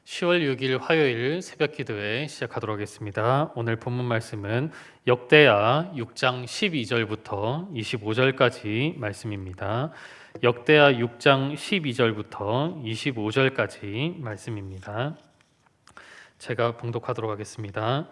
10월 6일 화요일 새벽 기도회 시작하도록 하겠습니다. 오늘 본문 말씀은 역대하 6장 12절부터 25절까지 말씀입니다. 역대하 6장 12절부터 25절까지 말씀입니다. 제가 봉독하도록 하겠습니다.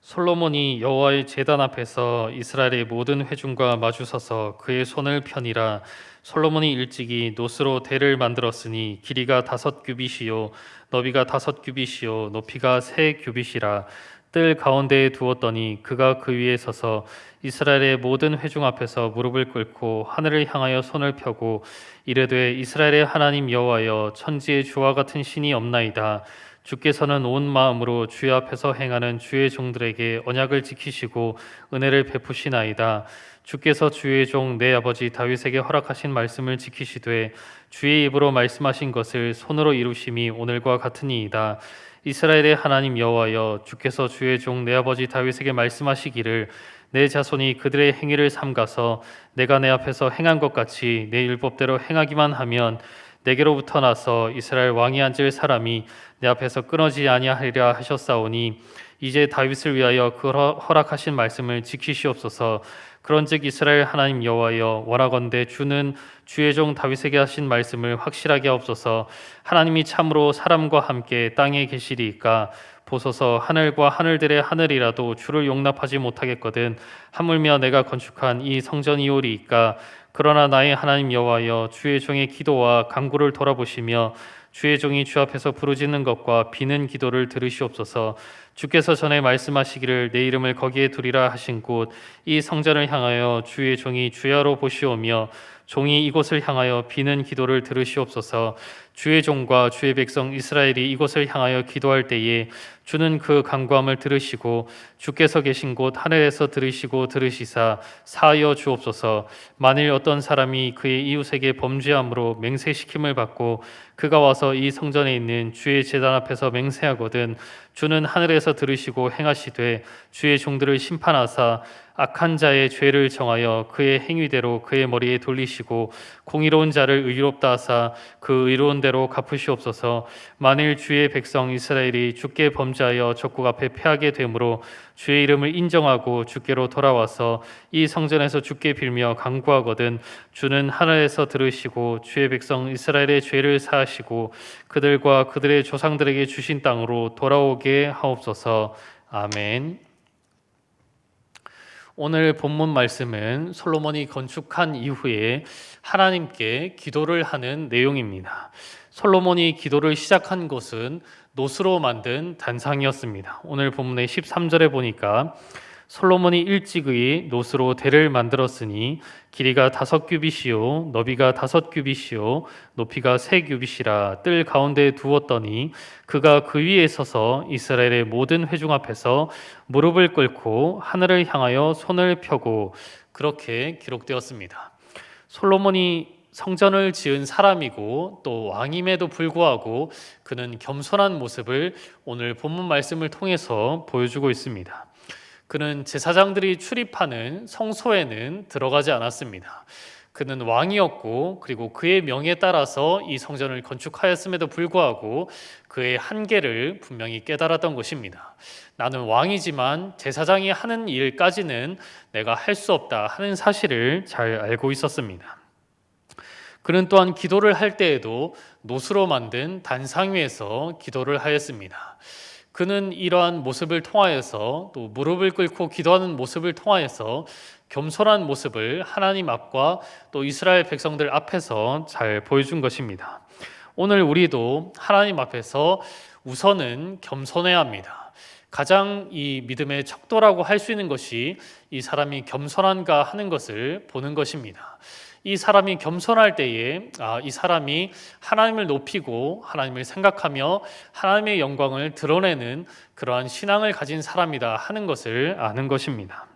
솔로몬이 여호와의 제단 앞에서 이스라엘의 모든 회중과 마주서서 그의 손을 펴니라. 솔로몬이 일찍이 노스로 대를 만들었으니 길이가 5규빗이요 너비가 5규빗이요 높이가 3규빗이라. 뜰 가운데에 두었더니 그가 그 위에 서서 이스라엘의 모든 회중 앞에서 무릎을 꿇고 하늘을 향하여 손을 펴고 이르되 이스라엘의 하나님 여호와여, 천지의 주와 같은 신이 없나이다. 주께서는 온 마음으로 주의 앞에서 행하는 주의 종들에게 언약을 지키시고 은혜를 베푸시나이다. 주께서 주의 종 내 아버지 다윗에게 허락하신 말씀을 지키시되 주의 입으로 말씀하신 것을 손으로 이루심이 오늘과 같으니이다. 이스라엘의 하나님 여호와여, 주께서 주의 종 내 아버지 다윗에게 말씀하시기를 내 자손이 그들의 행위를 삼가서 내가 내 앞에서 행한 것 같이 내 율법대로 행하기만 하면 내게로부터 나서 이스라엘 왕이 앉을 사람이 내 앞에서 끊어지지 아니하리라 하셨사오니 이제 다윗을 위하여 그 허락하신 말씀을 지키시옵소서. 그런즉 이스라엘 하나님 여호와여, 원하건대 주는 주의 종 다윗에게 하신 말씀을 확실하게 하옵소서. 하나님이 참으로 사람과 함께 땅에 계시리이까. 보소서, 하늘과 하늘들의 하늘이라도 주를 용납하지 못하겠거든 하물며 내가 건축한 이 성전이오리이까. 그러나 나의 하나님 여호와여, 주의 종의 기도와 간구를 돌아보시며 주의 종이 주 앞에서 부르짖는 것과 비는 기도를 들으시옵소서. 주께서 전에 말씀하시기를 내 이름을 거기에 두리라 하신 곳 이 성전을 향하여 주의 종이 주야로 보시오며 종이 이곳을 향하여 비는 기도를 들으시옵소서. 주의 종과 주의 백성 이스라엘이 이곳을 향하여 기도할 때에 주는 그 간구함을 들으시고 주께서 계신 곳 하늘에서 들으시고 들으시사 사하여 주옵소서. 만일 어떤 사람이 그의 이웃에게 범죄함으로 맹세시킴을 받고 그가 와서 이 성전에 있는 주의 제단 앞에서 맹세하거든 주는 하늘에서 들으시고 행하시되 주의 종들을 심판하사 악한 자의 죄를 정하여 그의 행위대로 그의 머리에 돌리시고 공의로운 자를 의롭다 하사 그 의로운 대로 갚으시옵소서. 만일 주의 백성 이스라엘이 주께 범죄하여 적국 앞에 패하게 되므로 주의 이름을 인정하고 주께로 돌아와서 이 성전에서 주께 빌며 간구하거든 주는 하늘에서 들으시고 주의 백성 이스라엘의 죄를 사하시고 그들과 그들의 조상들에게 주신 땅으로 돌아오게 하옵소서. 아멘. 오늘 본문 말씀은 솔로몬이 건축한 이후에 하나님께 기도를 하는 내용입니다. 솔로몬이 기도를 시작한 곳은 노스로 만든 단상이었습니다. 오늘 본문의 13절에 보니까 솔로몬이 일찍의 노스로 대를 만들었으니 길이가 5규빗이요 너비가 5규빗이요 높이가 3규빗이라. 뜰 가운데에 두었더니 그가 그 위에 서서 이스라엘의 모든 회중 앞에서 무릎을 꿇고 하늘을 향하여 손을 펴고. 그렇게 기록되었습니다. 솔로몬이 성전을 지은 사람이고 또 왕임에도 불구하고 그는 겸손한 모습을 오늘 본문 말씀을 통해서 보여주고 있습니다. 그는 제사장들이 출입하는 성소에는 들어가지 않았습니다. 그는 왕이었고 그리고 그의 명에 따라서 이 성전을 건축하였음에도 불구하고 그의 한계를 분명히 깨달았던 것입니다. 나는 왕이지만 제사장이 하는 일까지는 내가 할 수 없다 하는 사실을 잘 알고 있었습니다. 그는 또한 기도를 할 때에도 노스로 만든 단상 위에서 기도를 하였습니다. 그는 이러한 모습을 통하여서 또 무릎을 꿇고 기도하는 모습을 통하여서 겸손한 모습을 하나님 앞과 또 이스라엘 백성들 앞에서 잘 보여준 것입니다. 오늘 우리도 하나님 앞에서 우선은 겸손해야 합니다. 가장 이 믿음의 척도라고 할 수 있는 것이 이 사람이 겸손한가 하는 것을 보는 것입니다. 이 사람이 겸손할 때에 이 사람이 하나님을 높이고 하나님을 생각하며 하나님의 영광을 드러내는 그러한 신앙을 가진 사람이다 하는 것을 아는 것입니다.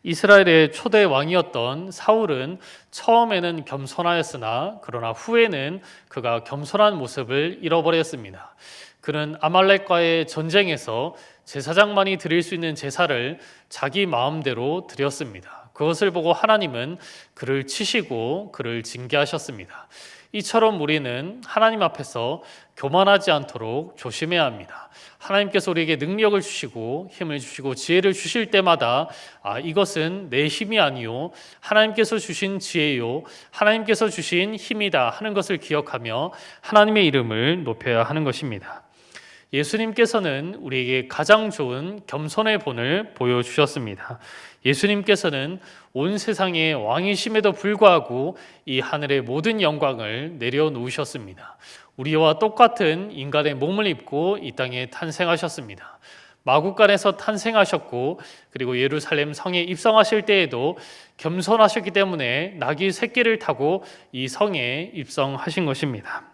이스라엘의 초대 왕이었던 사울은 처음에는 겸손하였으나 그러나 후에는 그가 겸손한 모습을 잃어버렸습니다. 그는 아말렉과의 전쟁에서 제사장만이 드릴 수 있는 제사를 자기 마음대로 드렸습니다. 그것을 보고 하나님은 그를 치시고 그를 징계하셨습니다. 이처럼 우리는 하나님 앞에서 교만하지 않도록 조심해야 합니다. 하나님께서 우리에게 능력을 주시고 힘을 주시고 지혜를 주실 때마다 이것은 내 힘이 아니요 하나님께서 주신 지혜요 하나님께서 주신 힘이다 하는 것을 기억하며 하나님의 이름을 높여야 하는 것입니다. 예수님께서는 우리에게 가장 좋은 겸손의 본을 보여주셨습니다. 예수님께서는 온 세상의 왕이심에도 불구하고 이 하늘의 모든 영광을 내려놓으셨습니다. 우리와 똑같은 인간의 몸을 입고 이 땅에 탄생하셨습니다. 마구간에서 탄생하셨고 그리고 예루살렘 성에 입성하실 때에도 겸손하셨기 때문에 낙이 새끼를 타고 이 성에 입성하신 것입니다.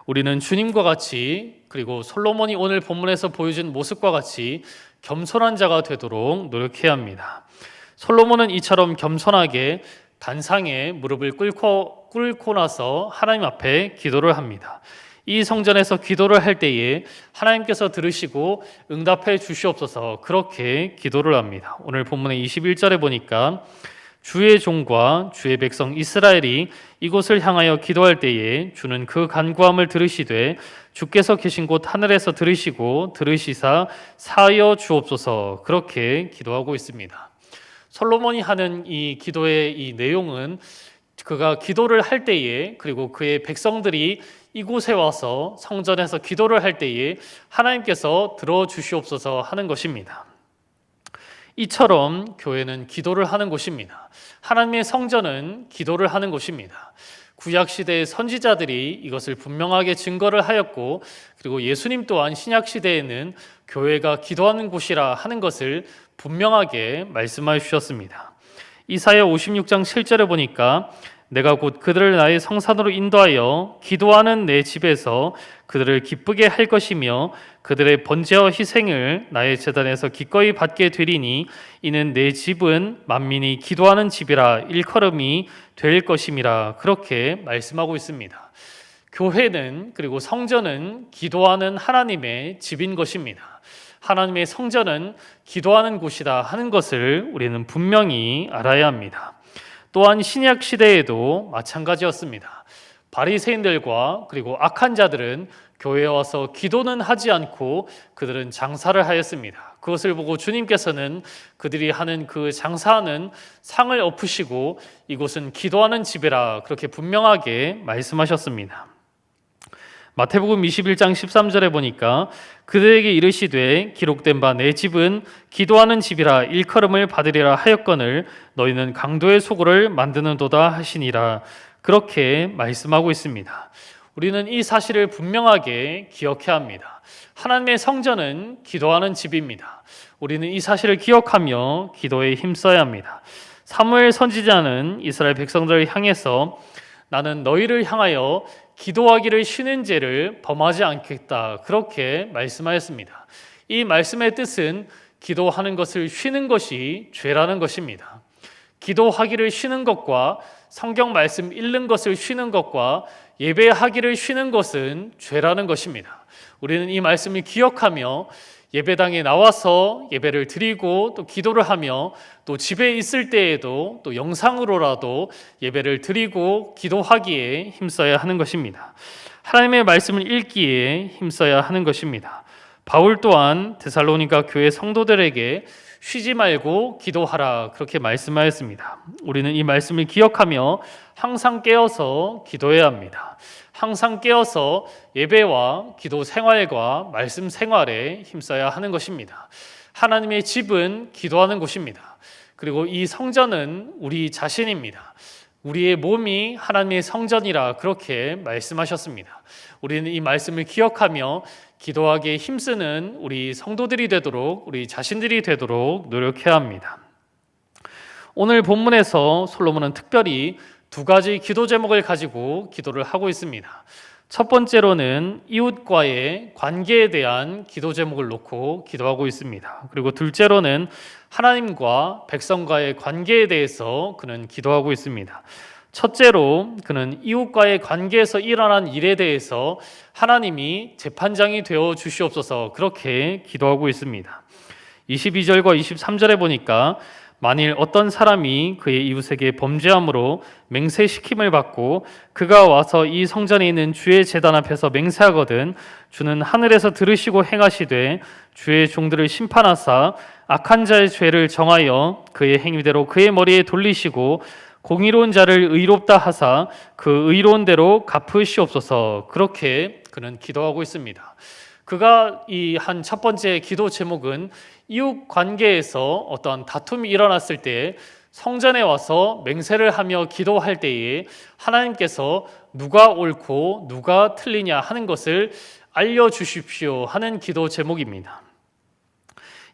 우리는 주님과 같이 그리고 솔로몬이 오늘 본문에서 보여준 모습과 같이 겸손한 자가 되도록 노력해야 합니다. 솔로몬은 이처럼 겸손하게 단상에 무릎을 꿇고 나서 하나님 앞에 기도를 합니다. 이 성전에서 기도를 할 때에 하나님께서 들으시고 응답해 주시옵소서 그렇게 기도를 합니다. 오늘 본문의 21절에 보니까 주의 종과 주의 백성 이스라엘이 이곳을 향하여 기도할 때에 주는 그 간구함을 들으시되 주께서 계신 곳 하늘에서 들으시고 들으시사 사하여 주옵소서 그렇게 기도하고 있습니다. 솔로몬이 하는 이 기도의 이 내용은 그가 기도를 할 때에 그리고 그의 백성들이 이곳에 와서 성전에서 기도를 할 때에 하나님께서 들어주시옵소서 하는 것입니다. 이처럼 교회는 기도를 하는 곳입니다. 하나님의 성전은 기도를 하는 곳입니다. 구약시대의 선지자들이 이것을 분명하게 증거를 하였고 그리고 예수님 또한 신약시대에는 교회가 기도하는 곳이라 하는 것을 분명하게 말씀해 주셨습니다. 이사야 56장 7절에 보니까 내가 곧 그들을 나의 성산으로 인도하여 기도하는 내 집에서 그들을 기쁘게 할 것이며 그들의 번제와 희생을 나의 제단에서 기꺼이 받게 되리니 이는 내 집은 만민이 기도하는 집이라 일컬음이 될 것임이라 그렇게 말씀하고 있습니다. 교회는 그리고 성전은 기도하는 하나님의 집인 것입니다. 하나님의 성전은 기도하는 곳이다 하는 것을 우리는 분명히 알아야 합니다. 또한 신약 시대에도 마찬가지였습니다. 바리새인들과 그리고 악한 자들은 교회에 와서 기도는 하지 않고 그들은 장사를 하였습니다. 그것을 보고 주님께서는 그들이 하는 그 장사하는 상을 엎으시고 이곳은 기도하는 집이라 그렇게 분명하게 말씀하셨습니다. 마태복음 21장 13절에 보니까 그들에게 이르시되 기록된 바 내 집은 기도하는 집이라 일컬음을 받으리라 하였거늘 너희는 강도의 소굴을 만드는도다 하시니라 그렇게 말씀하고 있습니다. 우리는 이 사실을 분명하게 기억해야 합니다. 하나님의 성전은 기도하는 집입니다. 우리는 이 사실을 기억하며 기도에 힘써야 합니다. 사무엘 선지자는 이스라엘 백성들을 향해서 나는 너희를 향하여 기도하기를 쉬는 죄를 범하지 않겠다 그렇게 말씀하였습니다. 이 말씀의 뜻은 기도하는 것을 쉬는 것이 죄라는 것입니다. 기도하기를 쉬는 것과 성경 말씀 읽는 것을 쉬는 것과 예배하기를 쉬는 것은 죄라는 것입니다. 우리는 이 말씀을 기억하며 예배당에 나와서 예배를 드리고 또 기도를 하며 또 집에 있을 때에도 또 영상으로라도 예배를 드리고 기도하기에 힘써야 하는 것입니다. 하나님의 말씀을 읽기에 힘써야 하는 것입니다. 바울 또한 데살로니가 교회 성도들에게 쉬지 말고 기도하라 그렇게 말씀하였습니다. 우리는 이 말씀을 기억하며 항상 깨어서 기도해야 합니다. 항상 깨어서 예배와 기도 생활과 말씀 생활에 힘써야 하는 것입니다. 하나님의 집은 기도하는 곳입니다. 그리고 이 성전은 우리 자신입니다. 우리의 몸이 하나님의 성전이라 그렇게 말씀하셨습니다. 우리는 이 말씀을 기억하며 기도하기에 힘쓰는 우리 성도들이 되도록 우리 자신들이 되도록 노력해야 합니다. 오늘 본문에서 솔로몬은 특별히 두 가지 기도 제목을 가지고 기도를 하고 있습니다. 첫 번째로는 이웃과의 관계에 대한 기도 제목을 놓고 기도하고 있습니다. 그리고 둘째로는 하나님과 백성과의 관계에 대해서 그는 기도하고 있습니다. 첫째로 그는 이웃과의 관계에서 일어난 일에 대해서 하나님이 재판장이 되어 주시옵소서 그렇게 기도하고 있습니다. 22절과 23절에 보니까 만일 어떤 사람이 그의 이웃에게 범죄함으로 맹세시킴을 받고 그가 와서 이 성전에 있는 주의 제단 앞에서 맹세하거든 주는 하늘에서 들으시고 행하시되 주의 종들을 심판하사 악한 자의 죄를 정하여 그의 행위대로 그의 머리에 돌리시고 공의로운 자를 의롭다 하사 그 의로운 대로 갚으시옵소서. 그렇게 그는 기도하고 있습니다. 그가 이 한 첫 번째 기도 제목은 이웃 관계에서 어떠한 다툼이 일어났을 때 성전에 와서 맹세를 하며 기도할 때에 하나님께서 누가 옳고 누가 틀리냐 하는 것을 알려주십시오 하는 기도 제목입니다.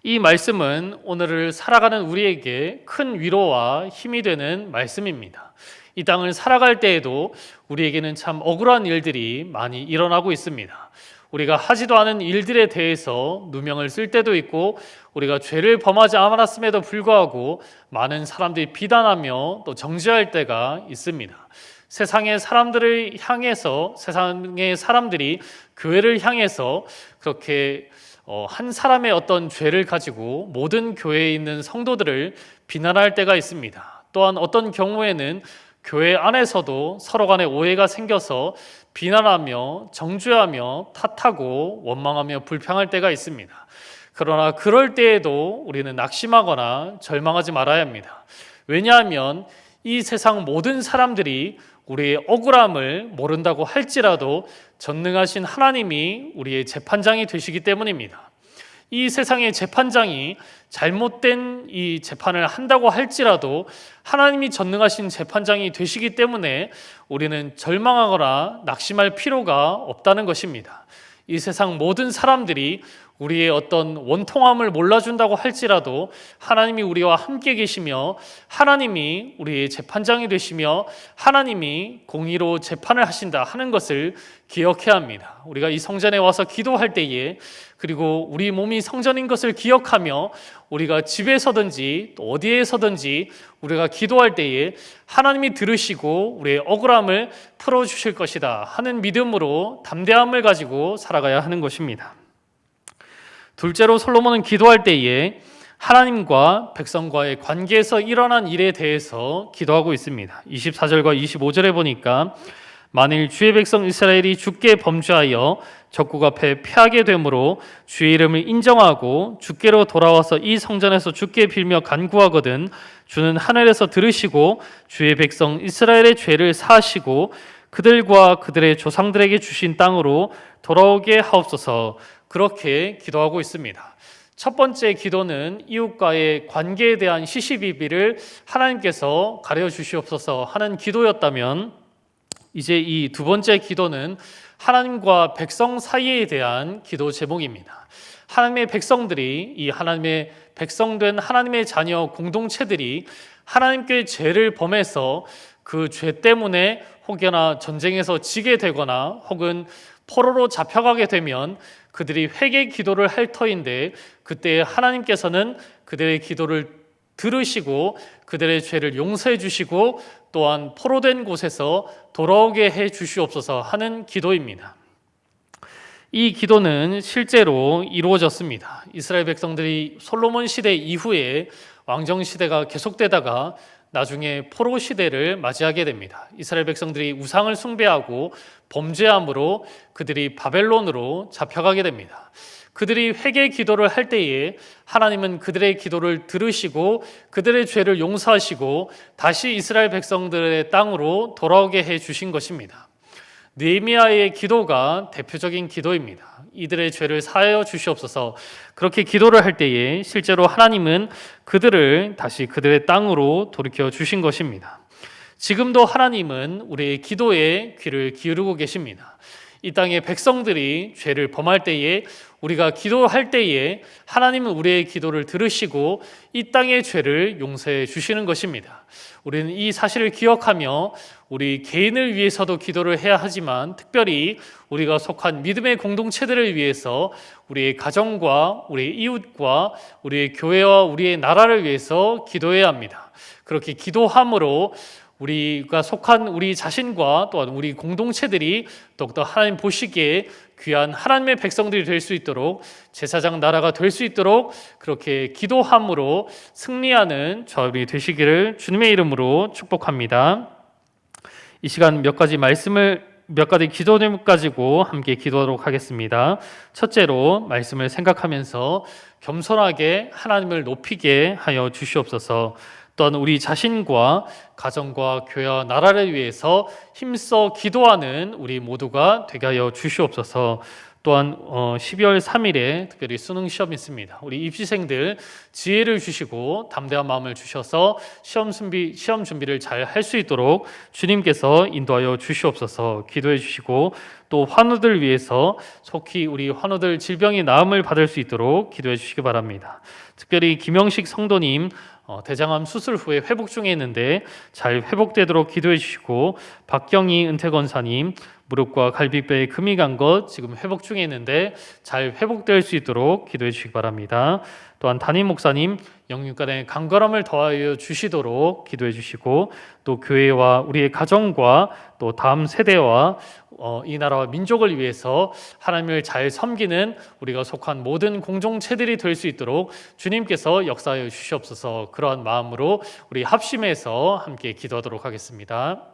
이 말씀은 오늘을 살아가는 우리에게 큰 위로와 힘이 되는 말씀입니다. 이 땅을 살아갈 때에도 우리에게는 참 억울한 일들이 많이 일어나고 있습니다. 우리가 하지도 않은 일들에 대해서 누명을 쓸 때도 있고 우리가 죄를 범하지 않았음에도 불구하고 많은 사람들이 비난하며 또 정죄할 때가 있습니다. 세상의 사람들을 향해서 세상의 사람들이 교회를 향해서 그렇게 한 사람의 어떤 죄를 가지고 모든 교회에 있는 성도들을 비난할 때가 있습니다. 또한 어떤 경우에는 교회 안에서도 서로 간에 오해가 생겨서 비난하며 정죄하며 탓하고 원망하며 불평할 때가 있습니다. 그러나 그럴 때에도 우리는 낙심하거나 절망하지 말아야 합니다. 왜냐하면 이 세상 모든 사람들이 우리의 억울함을 모른다고 할지라도 전능하신 하나님이 우리의 재판장이 되시기 때문입니다. 이 세상의 재판장이 잘못된 이 재판을 한다고 할지라도 하나님이 전능하신 재판장이 되시기 때문에 우리는 절망하거나 낙심할 필요가 없다는 것입니다. 이 세상 모든 사람들이 우리의 어떤 원통함을 몰라준다고 할지라도 하나님이 우리와 함께 계시며 하나님이 우리의 재판장이 되시며 하나님이 공의로 재판을 하신다 하는 것을 기억해야 합니다. 우리가 이 성전에 와서 기도할 때에 그리고 우리 몸이 성전인 것을 기억하며 우리가 집에서든지 또 어디에서든지 우리가 기도할 때에 하나님이 들으시고 우리의 억울함을 풀어주실 것이다 하는 믿음으로 담대함을 가지고 살아가야 하는 것입니다. 둘째로 솔로몬은 기도할 때에 하나님과 백성과의 관계에서 일어난 일에 대해서 기도하고 있습니다. 24절과 25절에 보니까 만일 주의 백성 이스라엘이 주께 범죄하여 적국 앞에 패하게 되므로 주의 이름을 인정하고 주께로 돌아와서 이 성전에서 주께 빌며 간구하거든 주는 하늘에서 들으시고 주의 백성 이스라엘의 죄를 사하시고 그들과 그들의 조상들에게 주신 땅으로 돌아오게 하옵소서. 그렇게 기도하고 있습니다. 첫 번째 기도는 이웃과의 관계에 대한 시시비비를 하나님께서 가려 주시옵소서 하는 기도였다면 이제 이 두 번째 기도는 하나님과 백성 사이에 대한 기도 제목입니다. 하나님의 백성들이 이 하나님의 백성된 하나님의 자녀 공동체들이 하나님께 죄를 범해서 그 죄 때문에 혹여나 전쟁에서 지게 되거나 혹은 포로로 잡혀가게 되면 그들이 회개 기도를 할 터인데 그때 하나님께서는 그들의 기도를 들으시고 그들의 죄를 용서해 주시고 또한 포로된 곳에서 돌아오게 해 주시옵소서 하는 기도입니다. 이 기도는 실제로 이루어졌습니다. 이스라엘 백성들이 솔로몬 시대 이후에 왕정 시대가 계속되다가 나중에 포로 시대를 맞이하게 됩니다. 이스라엘 백성들이 우상을 숭배하고 범죄함으로 그들이 바벨론으로 잡혀가게 됩니다. 그들이 회개 기도를 할 때에 하나님은 그들의 기도를 들으시고 그들의 죄를 용서하시고 다시 이스라엘 백성들의 땅으로 돌아오게 해 주신 것입니다. 느헤미야의 기도가 대표적인 기도입니다. 이들의 죄를 사하여 주시옵소서. 그렇게 기도를 할 때에 실제로 하나님은 그들을 다시 그들의 땅으로 돌이켜 주신 것입니다. 지금도 하나님은 우리의 기도에 귀를 기울이고 계십니다. 이 땅의 백성들이 죄를 범할 때에 우리가 기도할 때에 하나님은 우리의 기도를 들으시고 이 땅의 죄를 용서해 주시는 것입니다. 우리는 이 사실을 기억하며 우리 개인을 위해서도 기도를 해야 하지만 특별히 우리가 속한 믿음의 공동체들을 위해서 우리의 가정과 우리의 이웃과 우리의 교회와 우리의 나라를 위해서 기도해야 합니다. 그렇게 기도함으로 우리가 속한 우리 자신과 또한 우리 공동체들이 더욱더 하나님 보시기에 귀한 하나님의 백성들이 될 수 있도록, 제사장 나라가 될 수 있도록 그렇게 기도함으로 승리하는 저희 되시기를 주님의 이름으로 축복합니다. 이 시간 몇 가지 기도 제목 가지고 함께 기도하도록 하겠습니다. 첫째로 말씀을 생각하면서 겸손하게 하나님을 높이게 하여 주시옵소서. 또한 우리 자신과 가정과 교회와 나라를 위해서 힘써 기도하는 우리 모두가 되게 하여 주시옵소서. 또한 12월 3일에 특별히 수능 시험이 있습니다. 우리 입시생들 지혜를 주시고 담대한 마음을 주셔서 시험 준비를 잘 할 수 있도록 주님께서 인도하여 주시옵소서. 기도해 주시고 또 환우들 위해서 속히 우리 환우들 질병이 나음을 받을 수 있도록 기도해 주시기 바랍니다. 특별히 김영식 성도님 대장암 수술 후에 회복 중에 있는데 잘 회복되도록 기도해 주시고, 박경희 은퇴권사님 무릎과 갈비뼈에 금이 간 것 지금 회복 중에 있는데 잘 회복될 수 있도록 기도해 주시기 바랍니다. 또한 담임 목사님 영육간의 강건함을 더하여 주시도록 기도해 주시고, 또 교회와 우리의 가정과 또 다음 세대와 이 나라와 민족을 위해서 하나님을 잘 섬기는 우리가 속한 모든 공동체들이 될 수 있도록 주님께서 역사하여 주시옵소서. 그러한 마음으로 우리 합심해서 함께 기도하도록 하겠습니다.